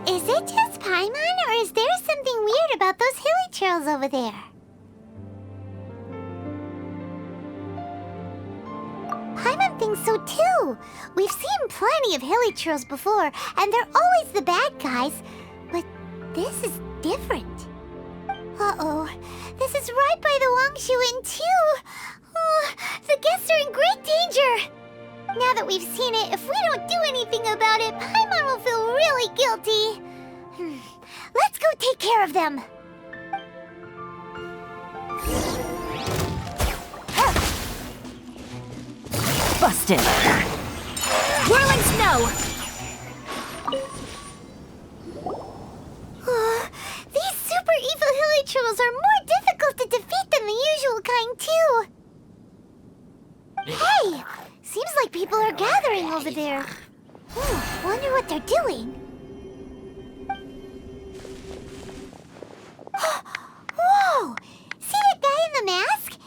Is it just Paimon, or is there something weird about those hilly trails over there? Paimon thinks so too. We've seen plenty of hilly trails before, and they're always the bad guys. But this is different. Uh-oh. This is right by the Wangshu Inn too. Oh, the guests are in great danger. Now that we've seen it, if we don't do anything about it, Paimon will feel really guilty. Let's go take care of them. Busted! Whirling snow! These super evil hilly trolls are more difficult to defeat than the usual kind, too. Hey! Seems like people are gathering over there. Wonder what they're doing. Whoa! See that guy in the mask?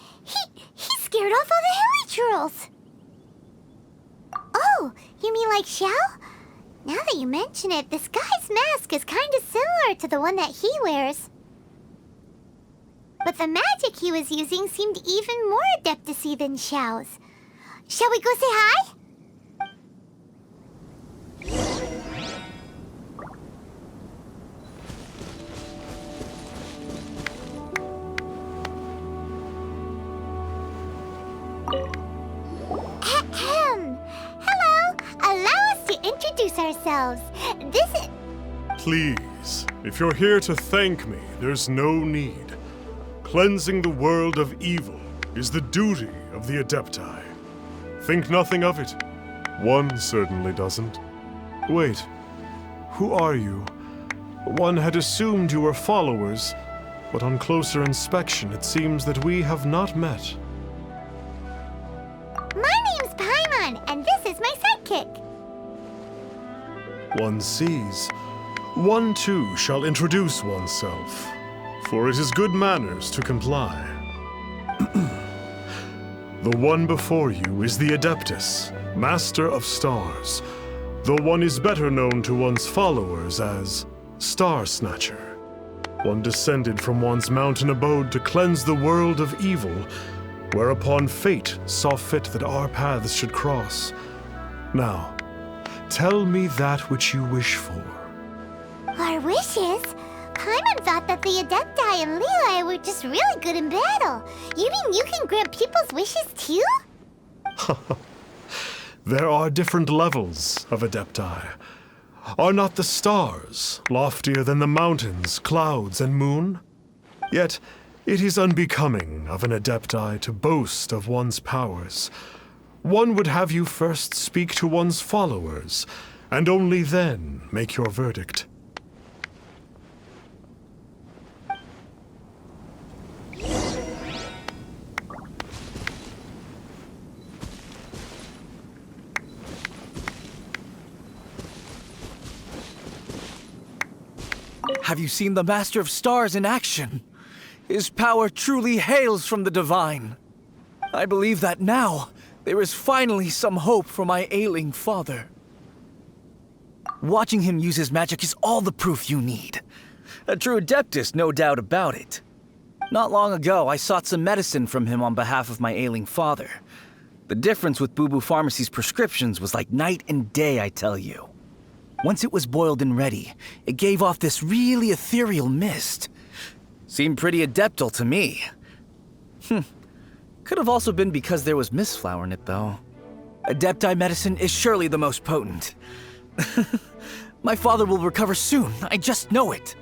He scared off all the hilly trolls. Oh, you mean like Xiao? Now that you mention it, this guy's mask is kind of similar to the one that he wears. But the magic he was using seemed even more adeptus-y than Xiao's. Shall we go say hi? Ahem. Hello. Allow us to introduce ourselves. This is... Please, if you're here to thank me, there's no need. Cleansing the world of evil is the duty of the Adepti. Think nothing of it. One certainly doesn't. Wait, who are you? One had assumed you were followers, but on closer inspection it seems that we have not met. My name's Paimon, and this is my sidekick. One sees. One too shall introduce oneself, for it is good manners to comply. The one before you is the Adeptus, Master of Stars, though one is better known to one's followers as Star Snatcher. One descended from one's mountain abode to cleanse the world of evil, whereupon fate saw fit that our paths should cross. Now, tell me that which you wish for. Our wishes? Paimon thought that the Adepti and Leeli were just really good in battle. You mean you can grant people's wishes too? There are different levels of Adepti. Are not the stars loftier than the mountains, clouds, and moon? Yet, it is unbecoming of an Adepti to boast of one's powers. One would have you first speak to one's followers, and only then make your verdict. Have you seen the Master of Stars in action? His power truly hails from the divine. I believe that now there is finally some hope for my ailing father. Watching him use his magic is all the proof you need. A true Adeptus, no doubt about it. Not long ago, I sought some medicine from him on behalf of my ailing father. The difference with Boo Boo Pharmacy's prescriptions was like night and day, I tell you. Once it was boiled and ready, it gave off this really ethereal mist. Seemed pretty adeptal to me. Could have also been because there was mistflower in it, though. Adepti medicine is surely the most potent. My father will recover soon, I just know it.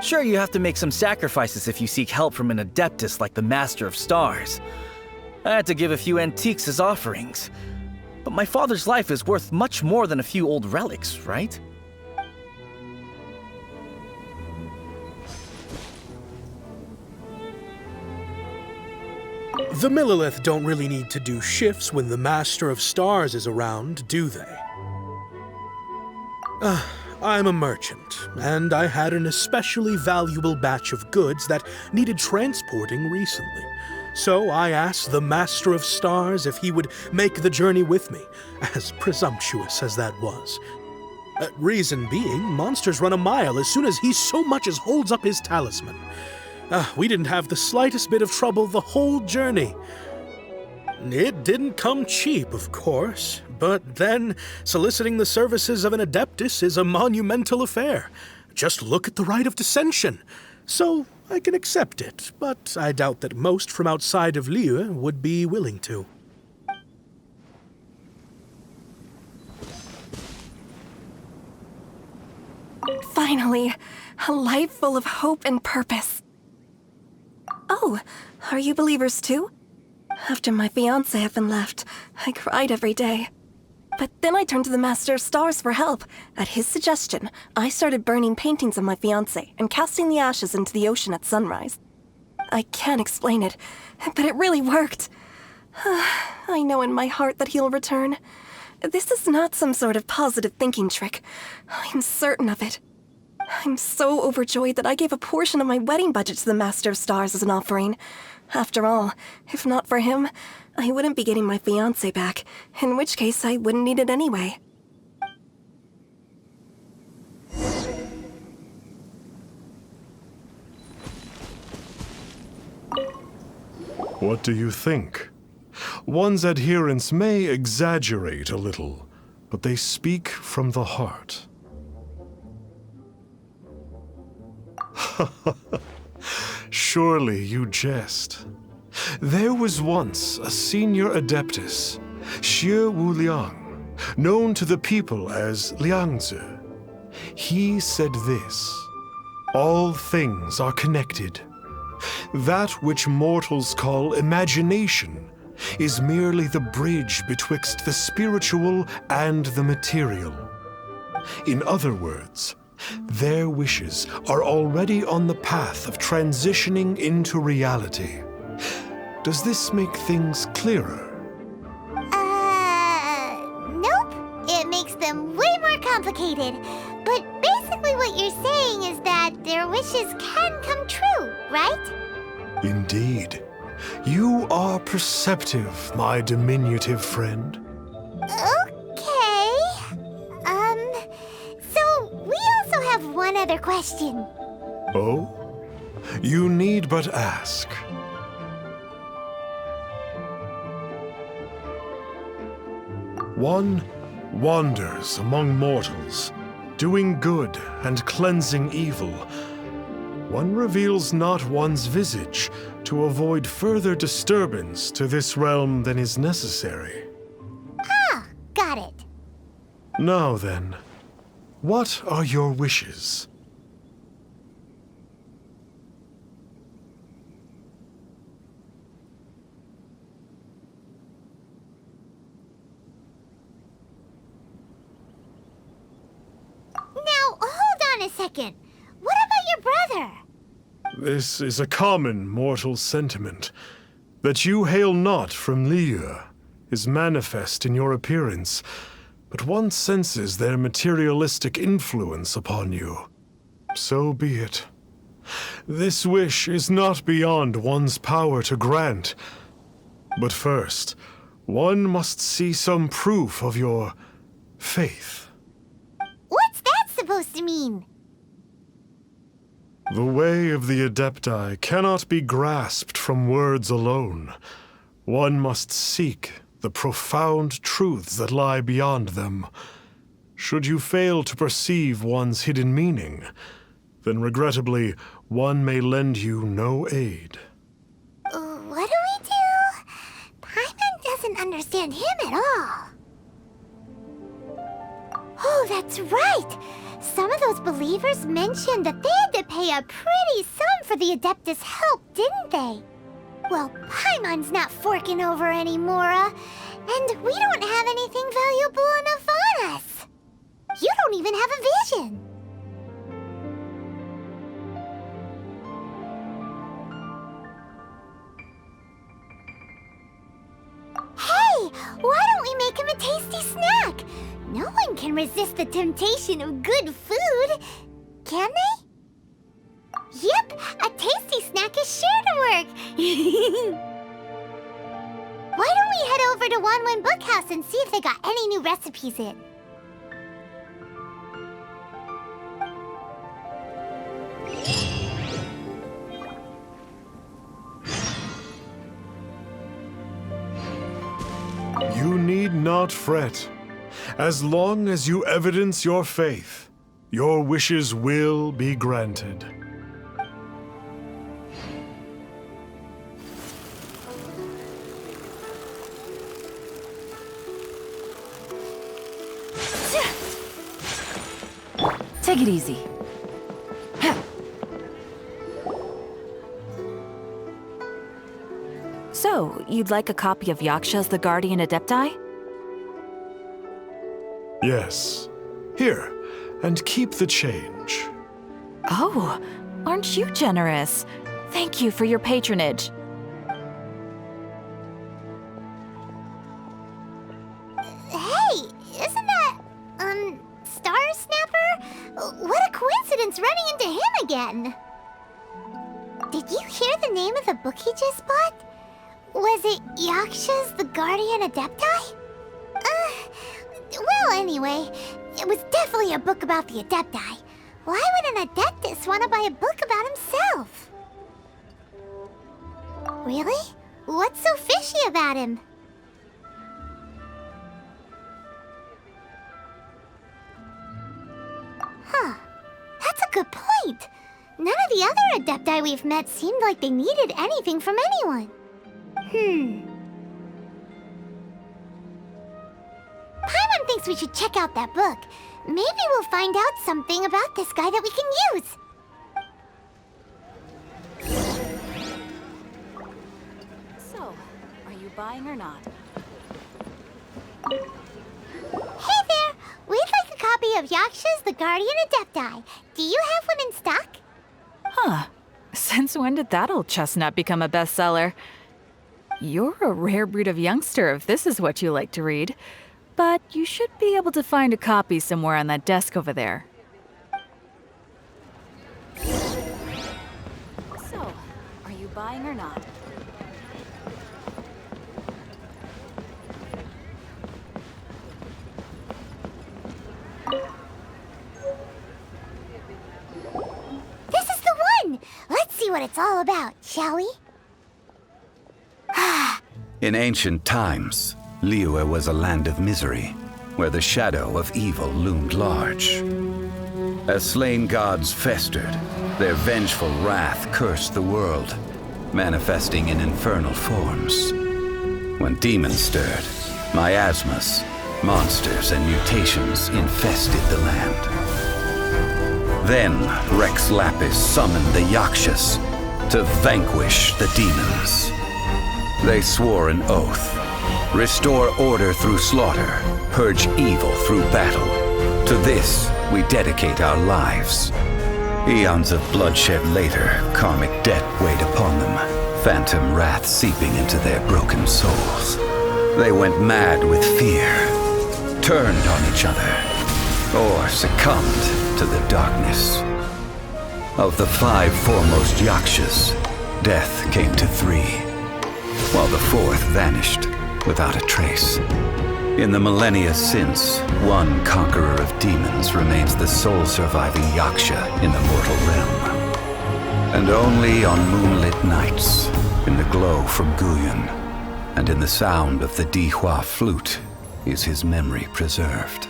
Sure, you have to make some sacrifices if you seek help from an Adeptus like the Master of Stars. I had to give a few antiques as offerings. But my father's life is worth much more than a few old relics, right? The Millilith don't really need to do shifts when the Master of Stars is around, do they? I'm a merchant, and I had an especially valuable batch of goods that needed transporting recently. So I asked the Master of Stars if he would make the journey with me, as presumptuous as that was. Reason being, monsters run a mile as soon as he so much as holds up his talisman. We didn't have the slightest bit of trouble the whole journey. It didn't come cheap, of course, but then soliciting the services of an Adeptus is a monumental affair. Just look at the rite of dissension. So I can accept it, but I doubt that most from outside of Liyue would be willing to. Finally, a life full of hope and purpose. Oh, are you believers too? After my fiancé had been left, I cried every day. But then I turned to the Master of Stars for help. At his suggestion, I started burning paintings of my fiancé and casting the ashes into the ocean at sunrise. I can't explain it, but it really worked. I know in my heart that he'll return. This is not some sort of positive thinking trick. I'm certain of it. I'm so overjoyed that I gave a portion of my wedding budget to the Master of Stars as an offering. After all, if not for him, I wouldn't be getting my fiancé back, in which case I wouldn't need it anyway. What do you think? One's adherents may exaggerate a little, but they speak from the heart. Surely you jest. There was once a senior Adeptus, Xie Wuliang, known to the people as Liangzi. He said this: all things are connected. That which mortals call imagination is merely the bridge betwixt the spiritual and the material. In other words, their wishes are already on the path of transitioning into reality. Does this make things clearer? Nope. It makes them way more complicated. But basically what you're saying is that their wishes can come true, right? Indeed. You are perceptive, my diminutive friend. Okay. So we also have one other question. Oh? You need but ask. One wanders among mortals, doing good and cleansing evil. One reveals not one's visage to avoid further disturbance to this realm than is necessary. Ah, got it. Now then, what are your wishes? Now, hold on a second. What about your brother? This is a common mortal sentiment. That you hail not from Liyue is manifest in your appearance, but one senses their materialistic influence upon you. So be it. This wish is not beyond one's power to grant. But first, one must see some proof of your faith. What's that supposed to mean? The way of the Adepti cannot be grasped from words alone. One must seek the profound truths that lie beyond them. Should you fail to perceive one's hidden meaning, then regrettably, one may lend you no aid. What do we do? Paimon doesn't understand him at all. Oh, that's right! Some of those believers mentioned that they had to pay a pretty sum for the Adeptus' help, didn't they? Well, Paimon's not forking over anymore, and we don't have anything valuable enough on us. You don't even have a vision. Hey, why don't we make him a tasty snack? No one can resist the temptation of good food, can they? Yep, a tasty snack is sure to work. we head over to Wanwen Bookhouse and see if they got any new recipes in? You need not fret. As long as you evidence your faith, your wishes will be granted. Take it easy. So, you'd like a copy of Yaksha's The Guardian Adepti? Yes. Here, and keep the change. Oh, aren't you generous? Thank you for your patronage. Hey, isn't that, Star Snapper? What a coincidence running into him again! Did you hear the name of the book he just bought? Was it Yaksha's The Guardian Adepti? Well, anyway, it was definitely a book about the Adepti. Why would an Adeptus want to buy a book about himself? Really? What's so fishy about him? Huh. That's a good point. None of the other Adepti we've met seemed like they needed anything from anyone. Paimon thinks we should check out that book. Maybe we'll find out something about this guy that we can use. So, are you buying or not? Hey there! We'd like a copy of Yaksha's The Guardian Adepti. Do you have one in stock? Huh. Since when did that old chestnut become a bestseller? You're a rare breed of youngster if this is what you like to read. But you should be able to find a copy somewhere on that desk over there. So, are you buying or not? This is the one! Let's see what it's all about, shall we? In ancient times, Liyue was a land of misery, where the shadow of evil loomed large. As slain gods festered, their vengeful wrath cursed the world, manifesting in infernal forms. When demons stirred, miasmas, monsters, and mutations infested the land. Then Rex Lapis summoned the Yakshas to vanquish the demons. They swore an oath: restore order through slaughter, purge evil through battle. To this, we dedicate our lives. Eons of bloodshed later, karmic debt weighed upon them, phantom wrath seeping into their broken souls. They went mad with fear, turned on each other, or succumbed to the darkness. Of the 5 foremost Yakshas, death came to 3, while the 4th vanished without a trace. In the millennia since, one conqueror of demons remains the sole surviving Yaksha in the mortal realm. And only on moonlit nights, in the glow from Guyun, and in the sound of the Dihua flute, is his memory preserved.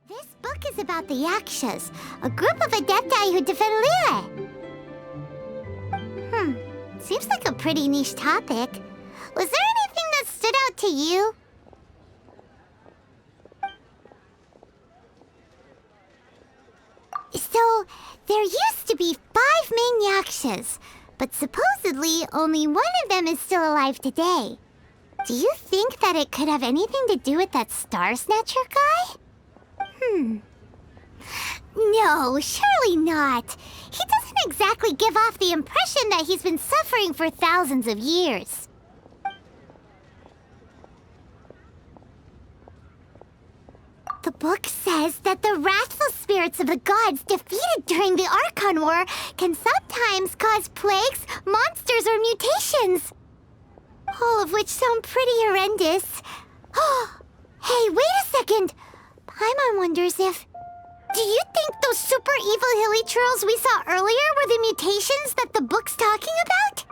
This book is about the Yakshas, a group of Adepti who defend Liyue. Seems like a pretty niche topic. Was there anything that stood out to you? So, there used to be 5 main Yakshas, but supposedly only one of them is still alive today. Do you think that it could have anything to do with that Star Snatcher guy? No, surely not. He doesn't exactly give off the impression that he's been suffering for thousands of years. The book says that the wrathful spirits of the gods defeated during the Archon War can sometimes cause plagues, monsters, or mutations. All of which sound pretty horrendous. Hey, wait a second! Paimon wonders if... Do you think those super evil hilly churls we saw earlier were the mutations that the book's talking about?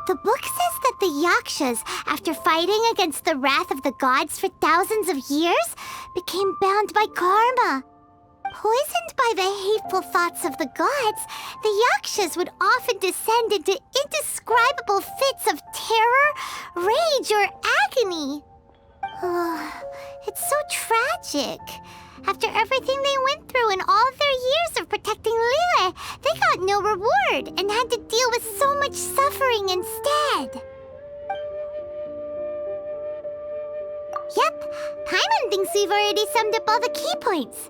The book says that the Yakshas, after fighting against the wrath of the gods for thousands of years, became bound by karma. Poisoned by the hateful thoughts of the gods, the Yakshas would often descend into indescribable fits of terror, rage, or agony. It's so tragic. After everything they went through in all their years of protecting Liyue, they got no reward and had to deal with so much suffering instead. Yep, Paimon thinks we've already summed up all the key points.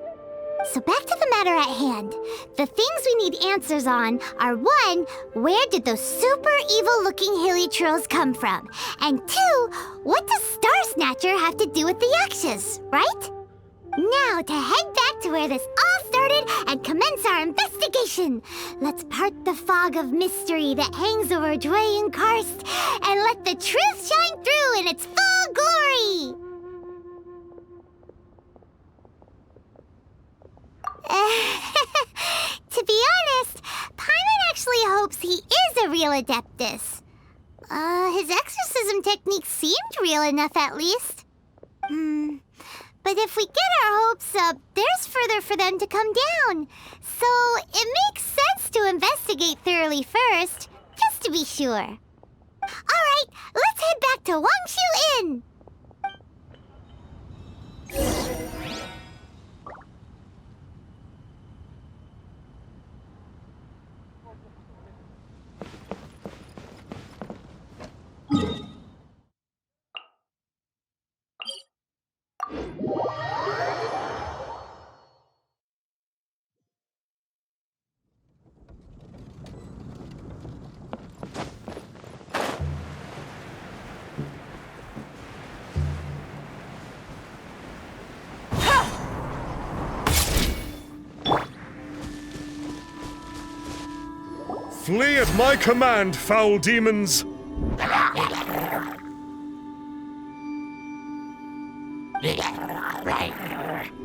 So back to the matter at hand. The things we need answers on are 1, where did those super evil-looking hilly churls come from? And 2, what does Star Snatcher have to do with the Yakshas, right? Now to head back to where this all started and commence our investigation. Let's part the fog of mystery that hangs over Dwayne Karst and let the truth shine through in its full glory. To be honest, Paimon actually hopes he is a real Adeptus. His exorcism technique seemed real enough at least. But if we get our hopes up, there's further for them to come down. So it makes sense to investigate thoroughly first, just to be sure. Alright, let's head back to Wangshu Inn! Flee at my command, foul demons!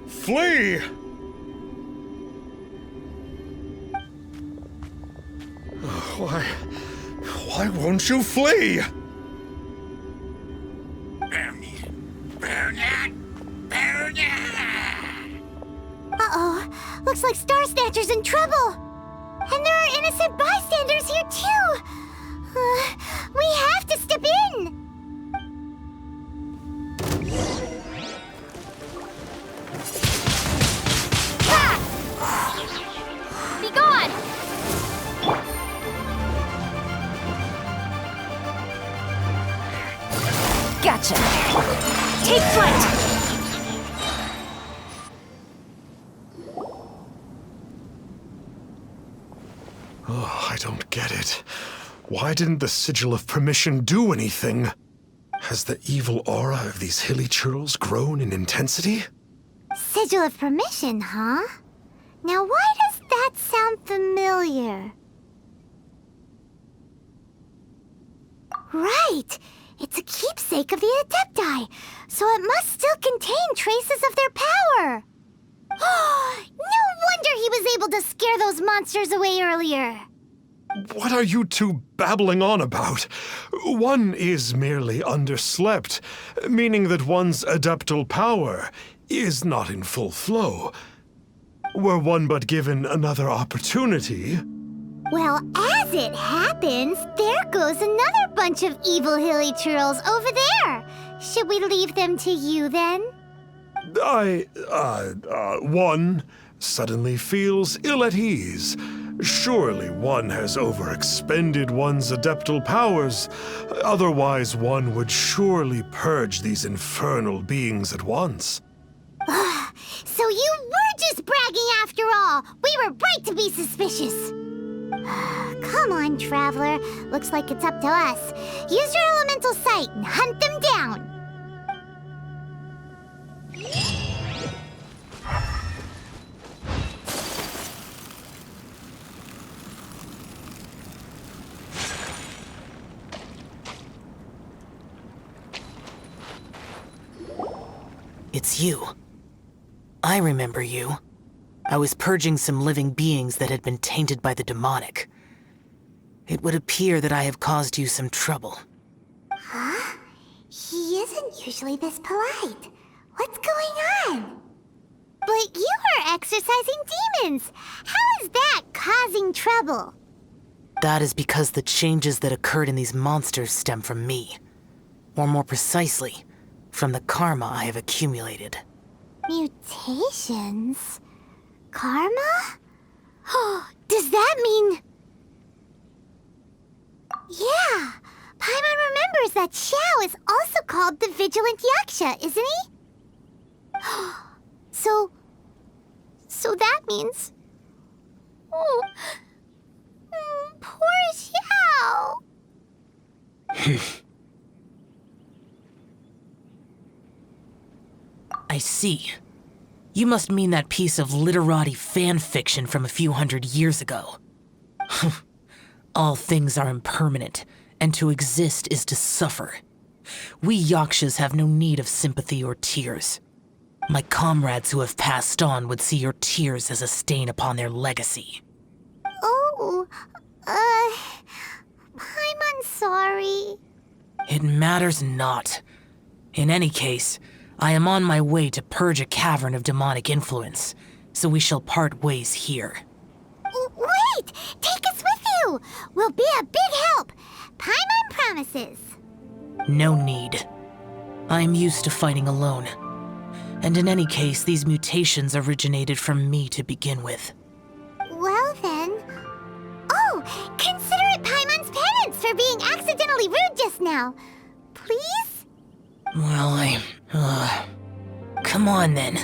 Flee! Why won't you flee? Uh-oh, looks like Star Snatcher's in trouble! And there are innocent bystanders here, too! We have to step in! Be gone! Gotcha! Take flight! I don't get it. Why didn't the Sigil of Permission do anything? Has the evil aura of these hilly churls grown in intensity? Sigil of Permission, huh? Now why does that sound familiar? Right! It's a keepsake of the Adepti, so it must still contain traces of their power! No wonder he was able to scare those monsters away earlier! What are you two babbling on about? One is merely underslept, meaning that one's adeptal power is not in full flow. Were one but given another opportunity... Well, as it happens, there goes another bunch of evil hilly churls over there. Should we leave them to you, then? One suddenly feels ill at ease. Surely one has overexpended one's adeptal powers. Otherwise, one would surely purge these infernal beings at once. So you were just bragging after all! We were right to be suspicious! Come on, Traveler. Looks like it's up to us. Use your elemental sight and hunt them down. It's you. I remember you. I was purging some living beings that had been tainted by the demonic. It would appear that I have caused you some trouble. Huh? He isn't usually this polite. What's going on? But you are exorcising demons! How is that causing trouble? That is because the changes that occurred in these monsters stem from me. Or more precisely, from the karma I have accumulated. Mutations? Karma? Oh, does that mean... Yeah! Paimon remembers that Xiao is also called the Vigilant Yaksha, isn't he? So that means... Oh... poor Xiao! I see. You must mean that piece of literati fan fiction from a few hundred years ago. All things are impermanent, and to exist is to suffer. We Yakshas have no need of sympathy or tears. My comrades who have passed on would see your tears as a stain upon their legacy. Oh, I'm sorry. It matters not. In any case, I am on my way to purge a cavern of demonic influence, so we shall part ways here. Wait! Take us with you! We'll be a big help! Paimon promises! No need. I am used to fighting alone. And in any case, these mutations originated from me to begin with. Well then... Oh! Consider it Paimon's penance for being accidentally rude just now! Please? Well, come on then.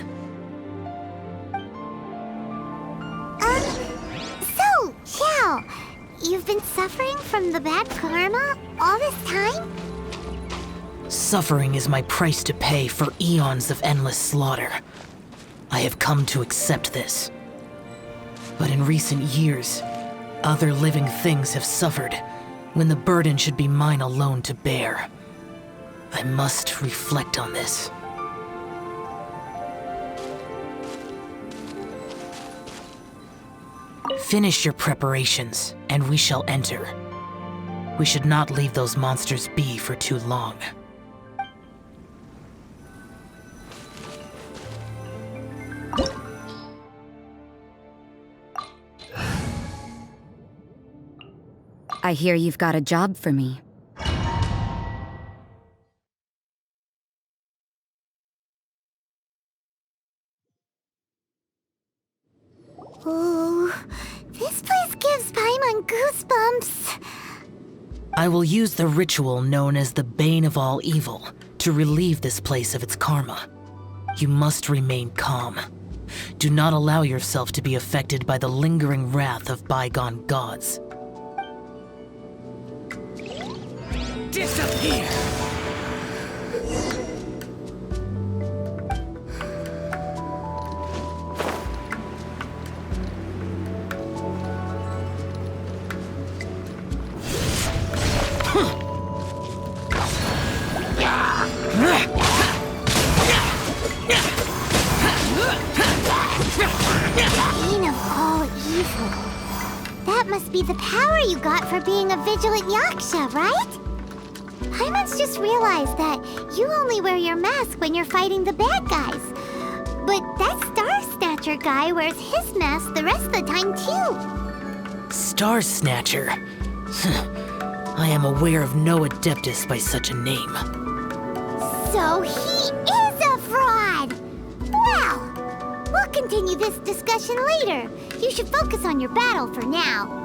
So, Xiao, you've been suffering from the bad karma all this time? Suffering is my price to pay for eons of endless slaughter. I have come to accept this. But in recent years, other living things have suffered when the burden should be mine alone to bear. I must reflect on this. Finish your preparations, and we shall enter. We should not leave those monsters be for too long. I hear you've got a job for me. Ooh, this place gives Paimon goosebumps. I will use the ritual known as the Bane of All Evil to relieve this place of its karma. You must remain calm. Do not allow yourself to be affected by the lingering wrath of bygone gods. Disappear! Bane of all evil. That must be the power you got for being a vigilant yaksha, right? Paimon's just realized that you only wear your mask when you're fighting the bad guys. But that Star Snatcher guy wears his mask the rest of the time, too. Star Snatcher? I am aware of no adeptus by such a name. So he is a fraud! Well, we'll continue this discussion later. You should focus on your battle for now.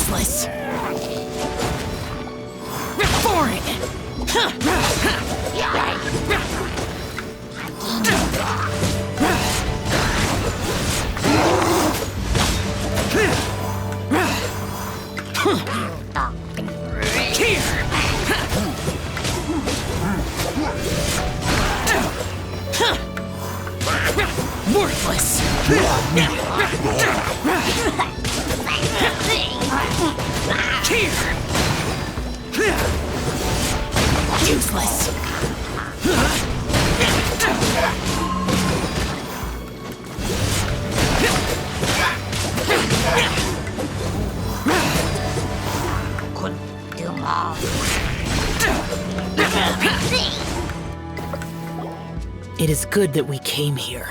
Useless. Boring. Worthless. Useless. Couldn't do more. It is good that we came here.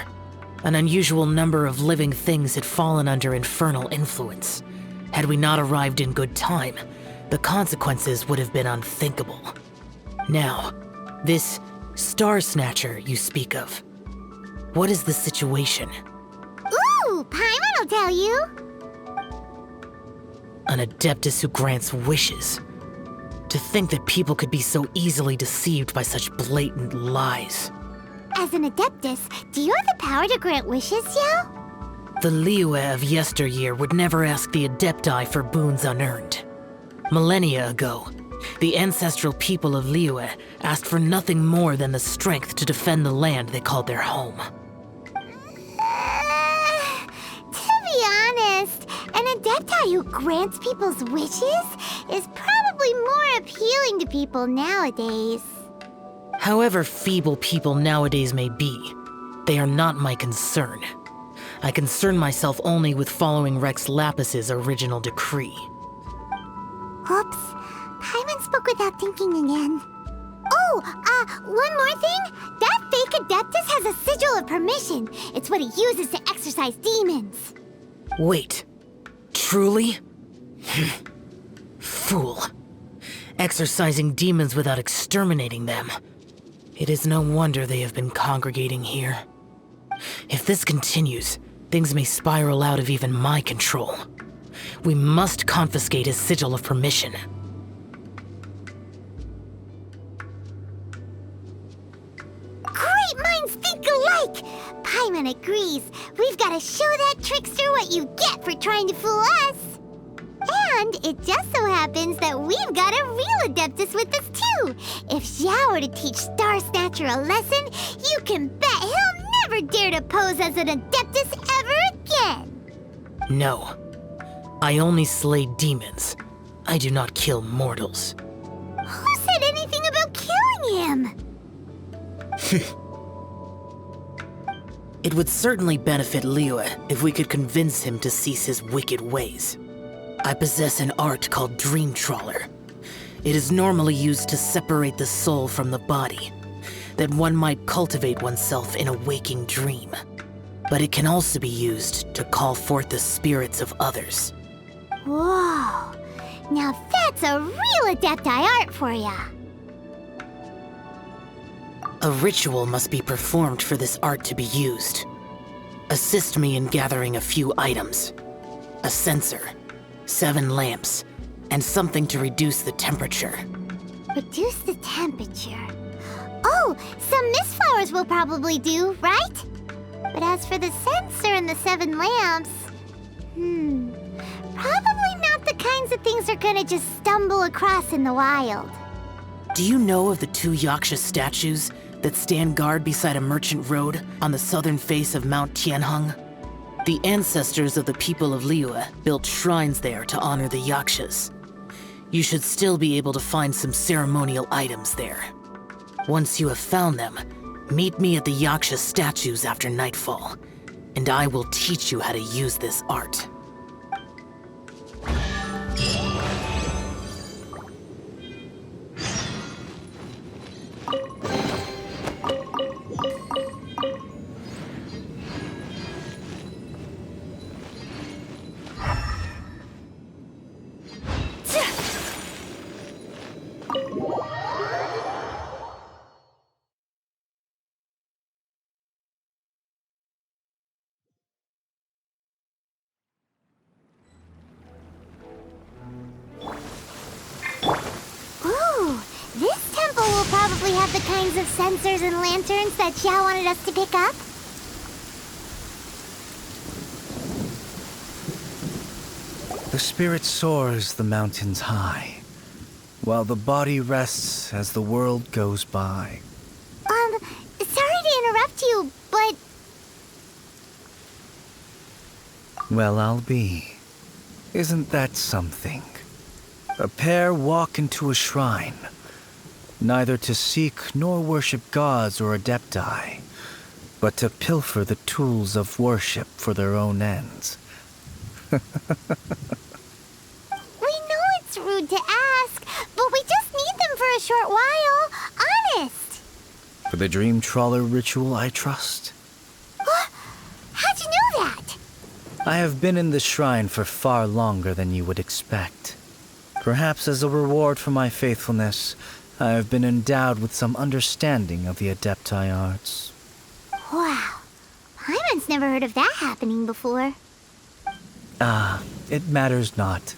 An unusual number of living things had fallen under infernal influence. Had we not arrived in good time, the consequences would have been unthinkable. Now, this Star Snatcher you speak of, what is the situation? Ooh, Paimon will tell you. An Adeptus who grants wishes. To think that people could be so easily deceived by such blatant lies. As an Adeptus, do you have the power to grant wishes, Xiao? The Liyue of yesteryear would never ask the Adepti for boons unearned. Millennia ago, the ancestral people of Liyue asked for nothing more than the strength to defend the land they called their home. To be honest, an Adepti who grants people's wishes is probably more appealing to people nowadays. However feeble people nowadays may be, they are not my concern. I concern myself only with following Rex Lapis's original decree. Oops, Paimon spoke without thinking again. Oh, one more thing. That fake Adeptus has a sigil of permission. It's what he uses to exorcise demons. Wait, truly? Fool. Exorcising demons without exterminating them. It is no wonder they have been congregating here. If this continues, things may spiral out of even my control. We must confiscate his sigil of permission. Great minds think alike! Paimon agrees. We've got to show that trickster what you get for trying to fool us. And it just so happens that we've got a real Adeptus with us too. If Xiao were to teach Star Snatcher a lesson, you can bet he'll never dare to pose as an Adeptus ever again. No. I only slay demons. I do not kill mortals. Who said anything about killing him? It would certainly benefit Liyue if we could convince him to cease his wicked ways. I possess an art called Dream Trawler. It is normally used to separate the soul from the body, that one might cultivate oneself in a waking dream. But it can also be used to call forth the spirits of others. Whoa, now that's a real Adepti art for ya. A ritual must be performed for this art to be used. Assist me in gathering a few items. A censer, 7 lamps, and something to reduce the temperature. Reduce the temperature. Oh, some mist flowers will probably do, right? But as for the censer and the 7 lamps, probably not the kinds of things they're gonna just stumble across in the wild. Do you know of the 2 Yaksha statues that stand guard beside a merchant road on the southern face of Mount Tianheng? The ancestors of the people of Liyue built shrines there to honor the Yakshas. You should still be able to find some ceremonial items there. Once you have found them, meet me at the Yaksha statues after nightfall, and I will teach you how to use this art. have the kinds of sensors and lanterns that Xiao wanted us to pick up? The spirit soars the mountains high, while the body rests as the world goes by. Sorry to interrupt you, but... Well, I'll be. Isn't that something? A pair walk into a shrine, neither to seek nor worship gods or adepti, but to pilfer the tools of worship for their own ends. We know it's rude to ask, but we just need them for a short while. Honest. For the dream trawler ritual, I trust. How'd you know that? I have been in the shrine for far longer than you would expect. Perhaps as a reward for my faithfulness, I have been endowed with some understanding of the adepti arts. Wow. Paimon's never heard of that happening before. It matters not.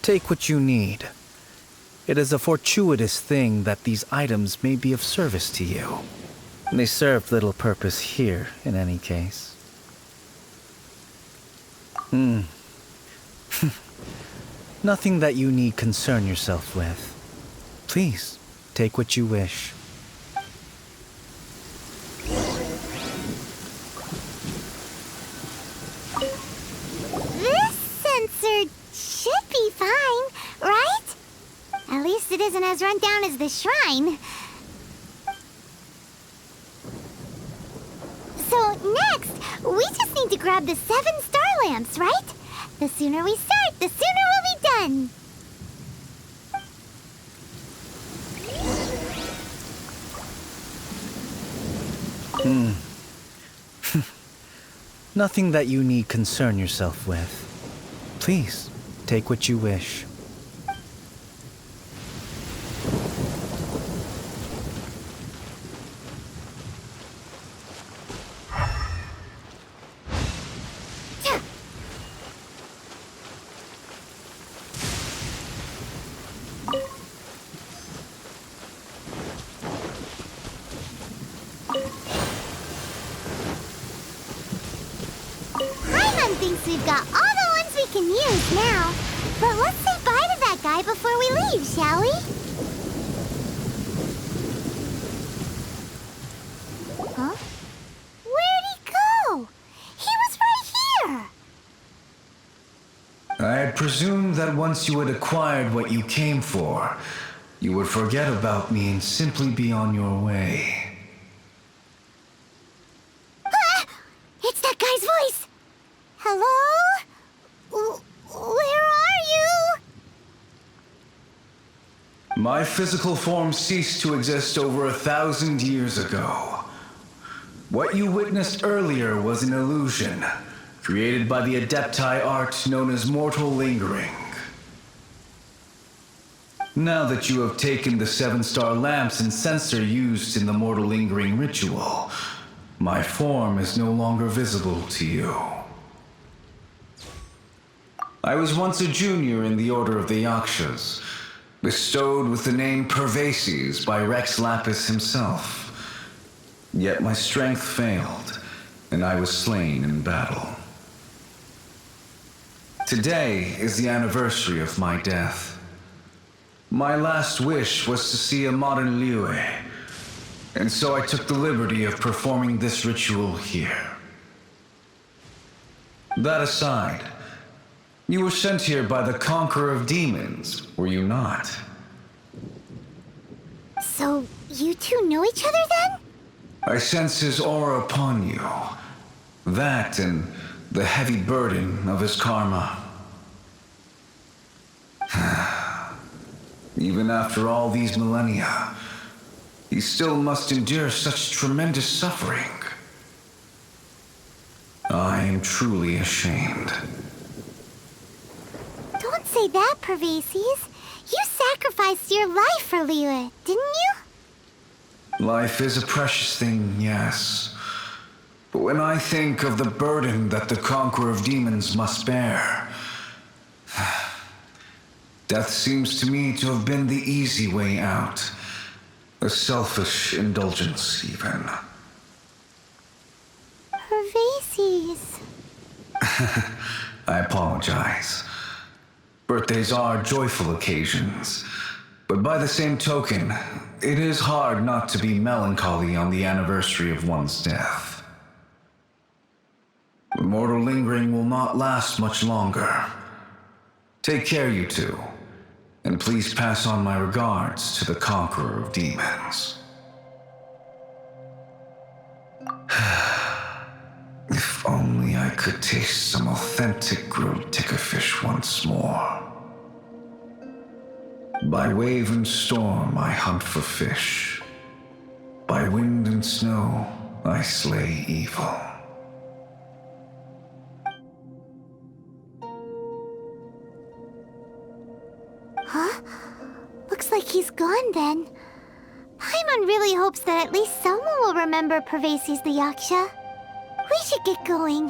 Take what you need. It is a fortuitous thing that these items may be of service to you. They serve little purpose here, in any case. Nothing that you need concern yourself with. Please, take what you wish. This sensor should be fine, right? At least it isn't as run down as the shrine. So next, we just need to grab the 7 star lamps, right? The sooner we start, the sooner we'll be done. Nothing that you need concern yourself with. Please, take what you wish. Paimon thinks we've got all the ones we can use now. But let's say bye to that guy before we leave, shall we? Huh? Where'd he go? He was right here! I had presumed that once you had acquired what you came for, you would forget about me and simply be on your way. It's that guy's voice! Hello? Where are you? My physical form ceased to exist over 1,000 years ago. What you witnessed earlier was an illusion, created by the adepti art known as mortal lingering. Now that you have taken the 7-star lamps and sensor used in the mortal lingering ritual, my form is no longer visible to you. I was once a junior in the Order of the Yakshas, bestowed with the name Pervases by Rex Lapis himself. Yet my strength failed, and I was slain in battle. Today is the anniversary of my death. My last wish was to see a modern Liyue, and so I took the liberty of performing this ritual here. That aside, you were sent here by the Conqueror of Demons, were you not? So, you two know each other then? I sense his aura upon you. That and the heavy burden of his karma. Even after all these millennia, he still must endure such tremendous suffering. I am truly ashamed. Don't say that, Pervases. You sacrificed your life for Liyue, didn't you? Life is a precious thing, yes. But when I think of the burden that the Conqueror of Demons must bear, death seems to me to have been the easy way out. A selfish indulgence, even. Pervases. I apologize. Birthdays are joyful occasions, but by the same token, it is hard not to be melancholy on the anniversary of one's death. Mortal lingering will not last much longer. Take care, you two, and please pass on my regards to the conqueror of demons. If only I could taste some authentic grilled tickerfish once more. By wave and storm I hunt for fish. By wind and snow I slay evil. Huh? Looks like he's gone then. Paimon really hopes that at least someone will remember Pervases the Yaksha. We should get going.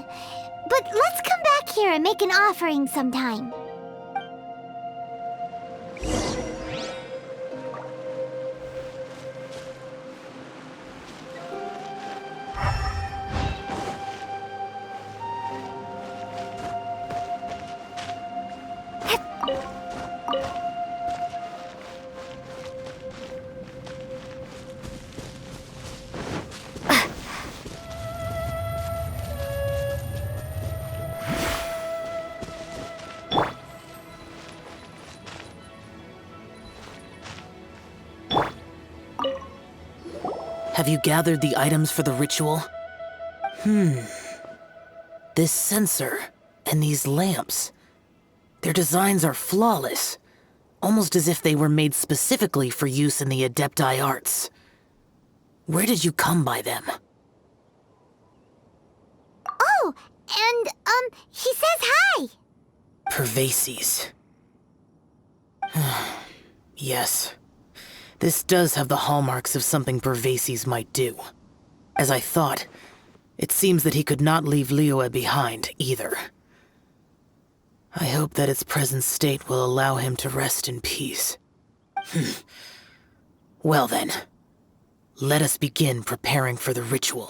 But let's come back here and make an offering sometime. Have you gathered the items for the ritual? This censer and these lamps. Their designs are flawless, almost as if they were made specifically for use in the Adepti arts. Where did you come by them? Oh, and, he says hi! Pervases. Yes. This does have the hallmarks of something Pervases might do. As I thought, it seems that he could not leave Liyue behind, either. I hope that its present state will allow him to rest in peace. Well then, let us begin preparing for the ritual.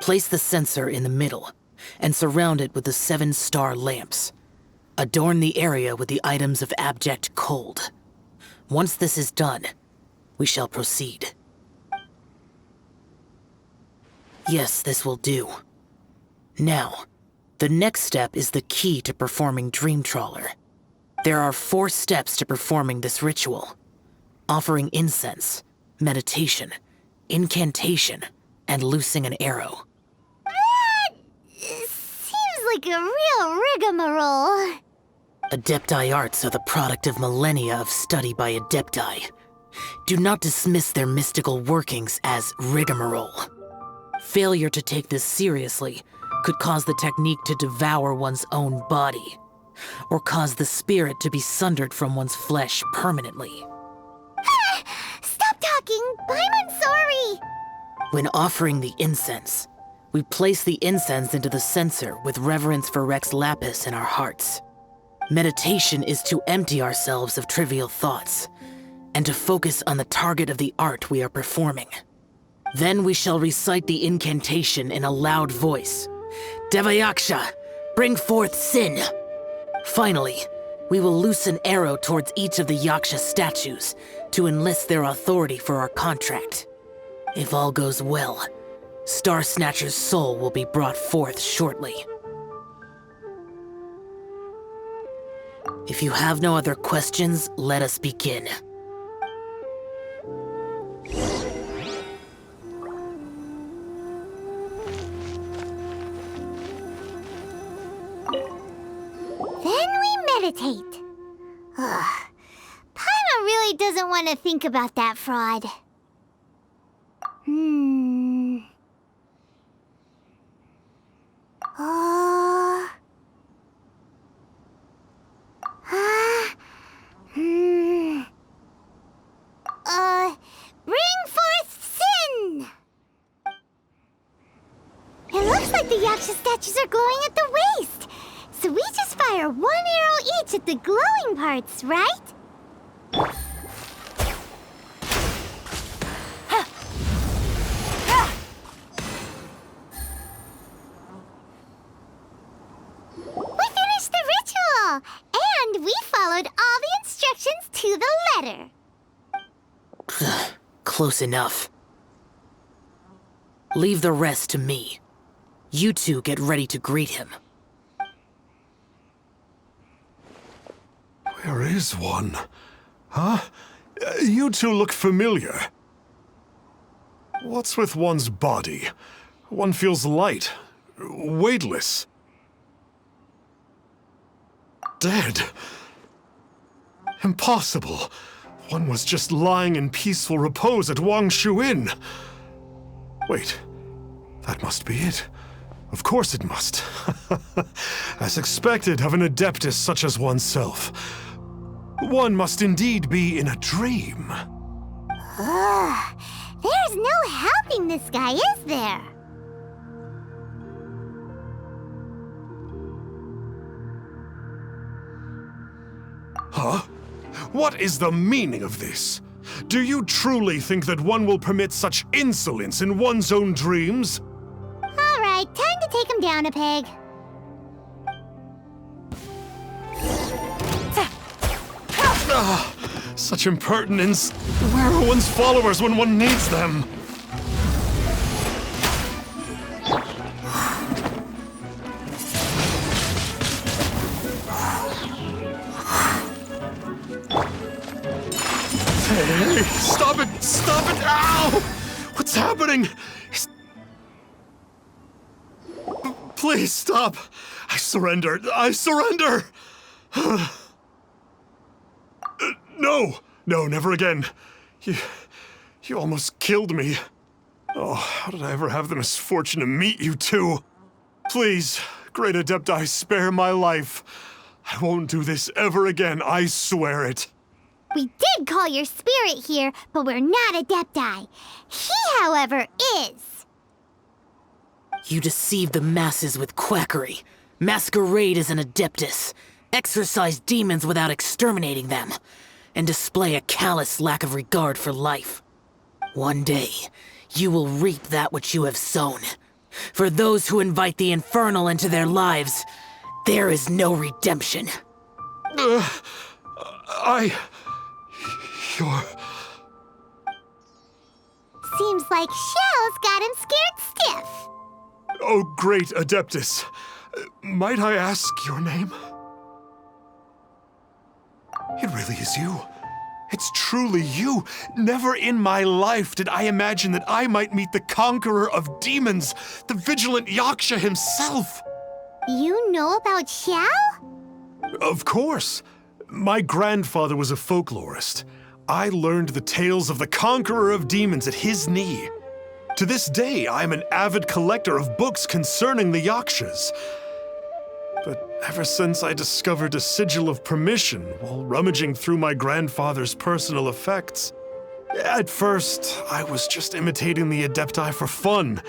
Place the censer in the middle, and surround it with the 7-star lamps. Adorn the area with the items of abject cold. Once this is done, we shall proceed. Yes, this will do. Now, the next step is the key to performing Dream Trawler. There are 4 steps to performing this ritual: offering incense, meditation, incantation, and loosing an arrow. That seems like a real rigmarole. Adepti arts are the product of millennia of study by Adepti. Do not dismiss their mystical workings as rigmarole. Failure to take this seriously could cause the technique to devour one's own body, or cause the spirit to be sundered from one's flesh permanently. Stop talking! I'm sorry! When offering the incense, we place the incense into the censer with reverence for Rex Lapis in our hearts. Meditation is to empty ourselves of trivial thoughts, and to focus on the target of the art we are performing. Then we shall recite the incantation in a loud voice. Devayaksha, bring forth sin! Finally, we will loose an arrow towards each of the Yaksha statues to enlist their authority for our contract. If all goes well, Star Snatcher's soul will be brought forth shortly. If you have no other questions, let us begin. Then we meditate. Ugh. Paimon really doesn't want to think about that fraud. Bring forth sin! It looks like the Yaksha statues are glowing at the waist. So we just fire 1 arrow each at the glowing parts, right? close enough. Leave the rest to me. You two get ready to greet him. Where is one? Huh? You two look familiar. What's with one's body? One feels light, weightless. Dead. Impossible. One was just lying in peaceful repose at Wangshu Inn. Wait, that must be it. Of course it must. As expected of an adeptus such as oneself. One must indeed be in a dream. Ugh. There's no helping this guy, is there? Huh? What is the meaning of this? Do you truly think that one will permit such insolence in one's own dreams? All right, time to take him down a peg. Ah, such impertinence. Where are one's followers when one needs them? Hey, stop it! Stop it! Ow! What's happening? Please stop! I surrender! I surrender! No! No, never again. You almost killed me. Oh, how did I ever have the misfortune to meet you two? Please, great Adepti, spare my life. I won't do this ever again, I swear it. We did call your spirit here, but we're not Adepti. He, however, is. You deceive the masses with quackery, masquerade as an adeptus, exorcise demons without exterminating them, and display a callous lack of regard for life. One day, you will reap that which you have sown. For those who invite the infernal into their lives, there is no redemption. You're... Seems like Xiao's got him scared stiff. Oh, great Adeptus. Might I ask your name? It really is you. It's truly you. Never in my life did I imagine that I might meet the conqueror of demons, the vigilant Yaksha himself. You know about Xiao? Of course. My grandfather was a folklorist. I learned the tales of the conqueror of demons at his knee. To this day, I am an avid collector of books concerning the Yakshas. But ever since I discovered a sigil of permission while rummaging through my grandfather's personal effects, at first, I was just imitating the Adepti for fun.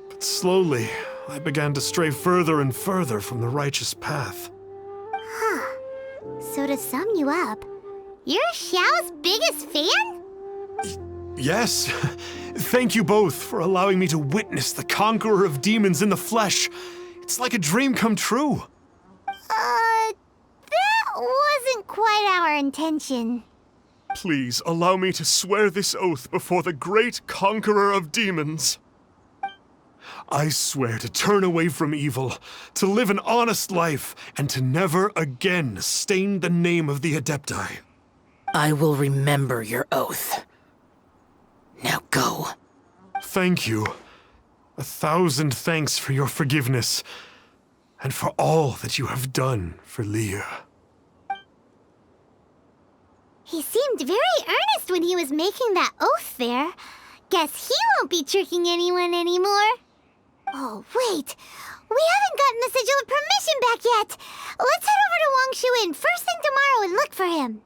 But slowly, I began to stray further and further from the righteous path. Huh. So to sum you up, you're Xiao's biggest fan? Yes. Thank you both for allowing me to witness the conqueror of demons in the flesh. It's like a dream come true. That wasn't quite our intention. Please allow me to swear this oath before the great conqueror of demons. I swear to turn away from evil, to live an honest life, and to never again stain the name of the Adepti. I will remember your oath. Now go. Thank you. 1,000 thanks for your forgiveness, and for all that you have done for Leah. He seemed very earnest when he was making that oath there. Guess he won't be tricking anyone anymore. Oh, wait. We haven't gotten the sigil of permission back yet. Let's head over to Wangshu Inn first thing tomorrow and look for him.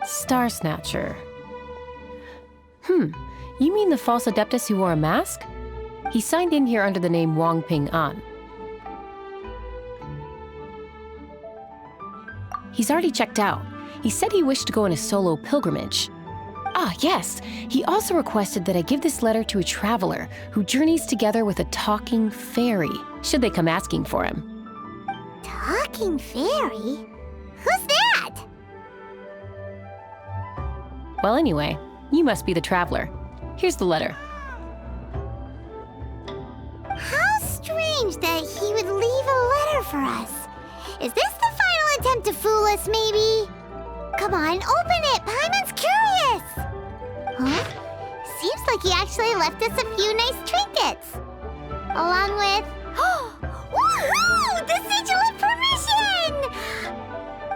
Star Snatcher. You mean the false Adeptus who wore a mask? He signed in here under the name Wang Ping An. He's already checked out. He said he wished to go on a solo pilgrimage. Ah, yes! He also requested that I give this letter to a traveler who journeys together with a talking fairy, should they come asking for him. Talking fairy? Who's that? Well, anyway, you must be the traveler. Here's the letter. How strange that he would leave a letter for us. Is this the final attempt to fool us, maybe? Come on, open it! Paimon's curious! Huh? Seems like he actually left us a few nice trinkets. Along with... Woohoo! The sigil of permission!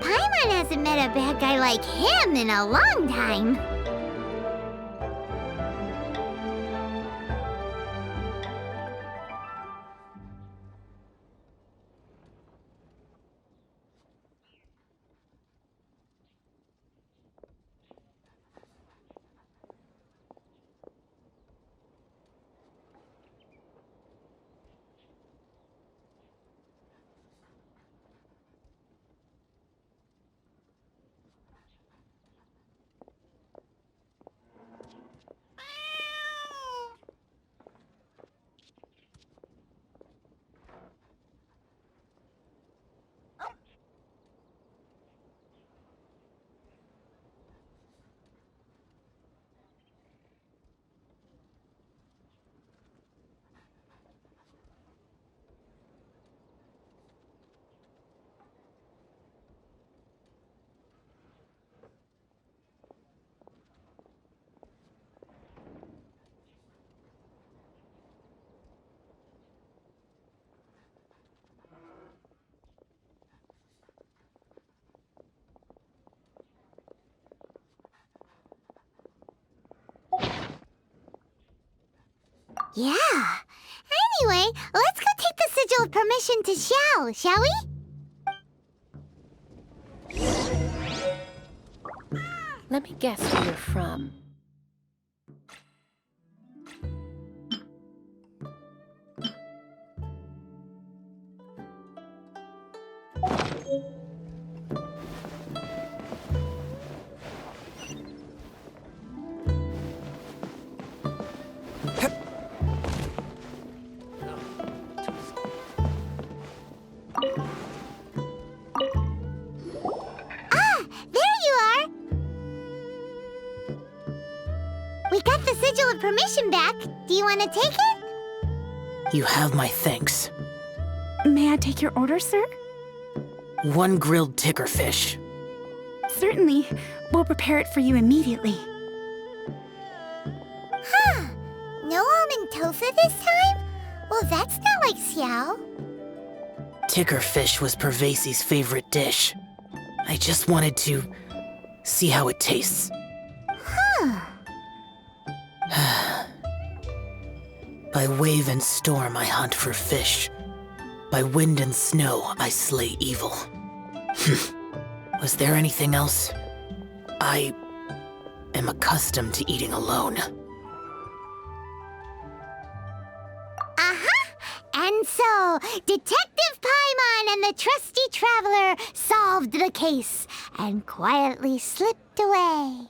Paimon hasn't met a bad guy like him in a long time. Yeah. Anyway, let's go take the sigil of permission to Xiao, shall we? Let me guess where you're from. We got the sigil of permission back. Do you want to take it? You have my thanks. May I take your order, sir? 1 grilled tickerfish. Certainly. We'll prepare it for you immediately. Huh. No almond tofu this time? Well, that's not like Xiao. Tickerfish was Pervasi's favorite dish. I just wanted to see how it tastes. Huh. By wave and storm I hunt for fish. By wind and snow I slay evil. Was there anything else? I am accustomed to eating alone. And so, Detective Paimon and the trusty traveler solved the case and quietly slipped away.